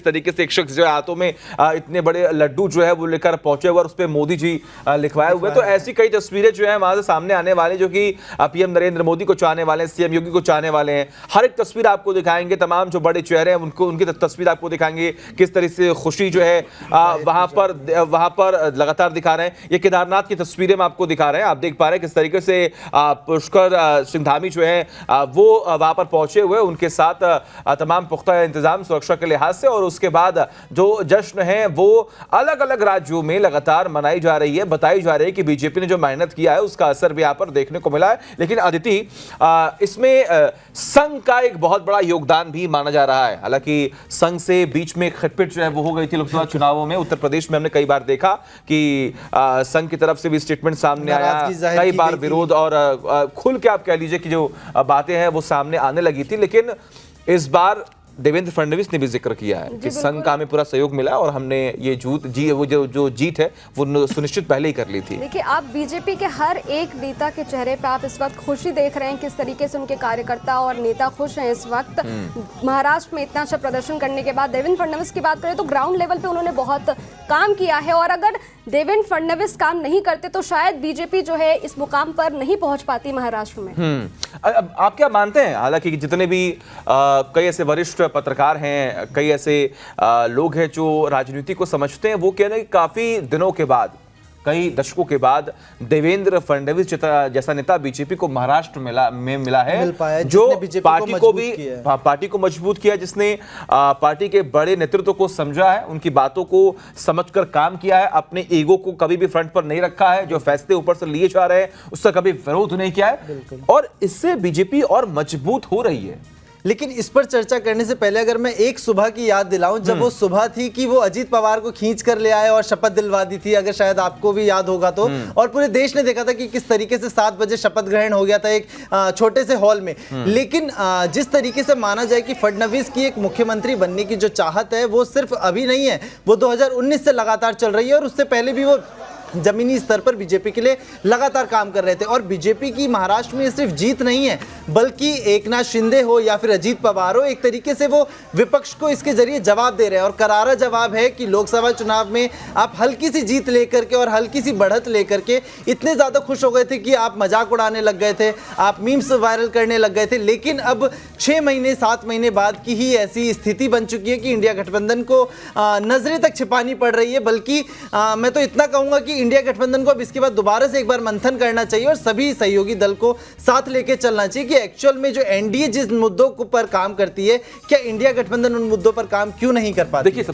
तरीके से एक शख्स जो है हाथों में इतने बड़े लड्डू जो है वो लेकर पहुंचे हुए और उस पर मोदी जी लिखवाए हुए। तो ऐसी कई तस्वीरें जो है वहां से सामने आने वाली, जो कि पीएम नरेंद्र मोदी को चाहने वाले हैं, सीएम योगी को चाहने वाले हैं। हर एक तस्वीर आपको दिखाएंगे, तमाम जो बड़े चेहरे हैं उनको, उनकी तस्वीर आपको दिखाएंगे, किस तरह से खुशी जो है वहां पर लगातार दिखा रहे हैं। ये केदारनाथ की तस्वीरें हम आपको दिखा रहे हैं, आप देख पा रहे हैं किस तरीके से पुष्कर सिंह धामी जो है वो वहां पर पहुंचे हुए, उनके साथ तमाम पुख्ता इंतजाम सुरक्षा के लिहाज से। और उसके बाद जो जश्न है वो अलग अलग राज्यों में लगातार मनाई जा रही है, बताई जा रही है कि बीजेपी ने जो मेहनत किया है उसका असर भी यहां पर देखने को मिला है। लेकिन अदिति, इसमें संघ का एक बहुत बड़ा योगदान भी माना जा रहा है। हालांकि संघ से बीच में खटपट जो है वो हो गई थी लोकसभा चुनावों में। उत्तर प्रदेश में हमने कई बार देखा कि संघ की तरफ से भी स्टेटमेंट सामने आया, कई बार विरोध और खुल के आप कह लीजिए कि जो बातें हैं वो सामने आने लगी थी। लेकिन इस बार देवेंद्र फडणवीस ने भी जिक्र किया है कि संघ का हमें पूरा सहयोग मिला और हमने ये जो जीत है वो सुनिश्चित पहले ही कर ली थी। देखिए, आप बीजेपी के हर एक नेता के चेहरे पे आप इस वक्त खुशी देख रहे हैं, किस तरीके से उनके कार्यकर्ता और नेता खुश हैं इस वक्त। महाराष्ट्र में इतना अच्छा प्रदर्शन करने के बाद देवेंद्र फडणवीस की बात करें तो ग्राउंड लेवल पे उन्होंने बहुत काम किया है, और अगर देवेंद्र फडणवीस काम नहीं करते तो शायद बीजेपी जो है इस मुकाम पर नहीं पहुंच पाती महाराष्ट्र में। आप क्या मानते हैं, हालांकि जितने भी कई ऐसे वरिष्ठ पत्रकार हैं, कई ऐसे लोग हैं जो राजनीति को समझते हैं, वो कह रहे हैं कि काफी दिनों के बाद, कई दशकों के बाद देवेंद्र फडणवीस जैसा नेता बीजेपी को महाराष्ट्र में मिला है, जो पार्टी को मजबूत किया, जिसने पार्टी के बड़े नेतृत्व को समझा है, उनकी बातों को समझकर काम किया है, अपने ईगो को कभी भी फ्रंट पर नहीं रखा है, जो फैसले ऊपर से लिए जा रहे हैं उसका कभी विरोध नहीं किया है, और इससे बीजेपी और मजबूत हो रही है। लेकिन इस पर चर्चा करने से पहले अगर मैं एक सुबह की याद दिलाऊं, जब वो सुबह थी कि वो अजीत पवार को खींच कर ले आए और शपथ दिलवा दी थी, अगर शायद आपको भी याद होगा तो, और पूरे देश ने देखा था कि किस तरीके से 7 बजे शपथ ग्रहण हो गया था एक छोटे से हॉल में। लेकिन जिस तरीके से माना जाए कि फडणवीस की एक मुख्यमंत्री बनने की जो चाहत है वो सिर्फ अभी नहीं है, वो 2019 से लगातार चल रही है, और उससे पहले भी वो जमीनी स्तर पर बीजेपी के लिए लगातार काम कर रहे थे। और बीजेपी की महाराष्ट्र में सिर्फ जीत नहीं है, बल्कि एकनाथ शिंदे हो या फिर अजीत पवार हो, एक तरीके से वो विपक्ष को इसके जरिए जवाब दे रहे हैं, और करारा जवाब है कि लोकसभा चुनाव में आप हल्की सी जीत लेकर के और हल्की सी बढ़त लेकर के इतने ज़्यादा खुश हो गए थे कि आप मजाक उड़ाने लग गए थे, आप मीम्स वायरल करने लग गए थे। लेकिन अब 6 महीने 7 महीने बाद की ही ऐसी स्थिति बन चुकी है कि इंडिया गठबंधन को नजरें तक छिपानी पड़ रही है। बल्कि मैं तो इतना कहूँगा कि इंडिया गठबंधन को अब इसके बाद दोबारा से एक बार मंथन करना चाहिए और सभी सहयोगी दल को साथ लेके चलना चाहिए कि एक्चुअल में जो एनडीए जिस मुद्दों पर काम करती है, क्या इंडिया गठबंधन उन मुद्दों पर काम क्यों नहीं कर पाती। देखिए,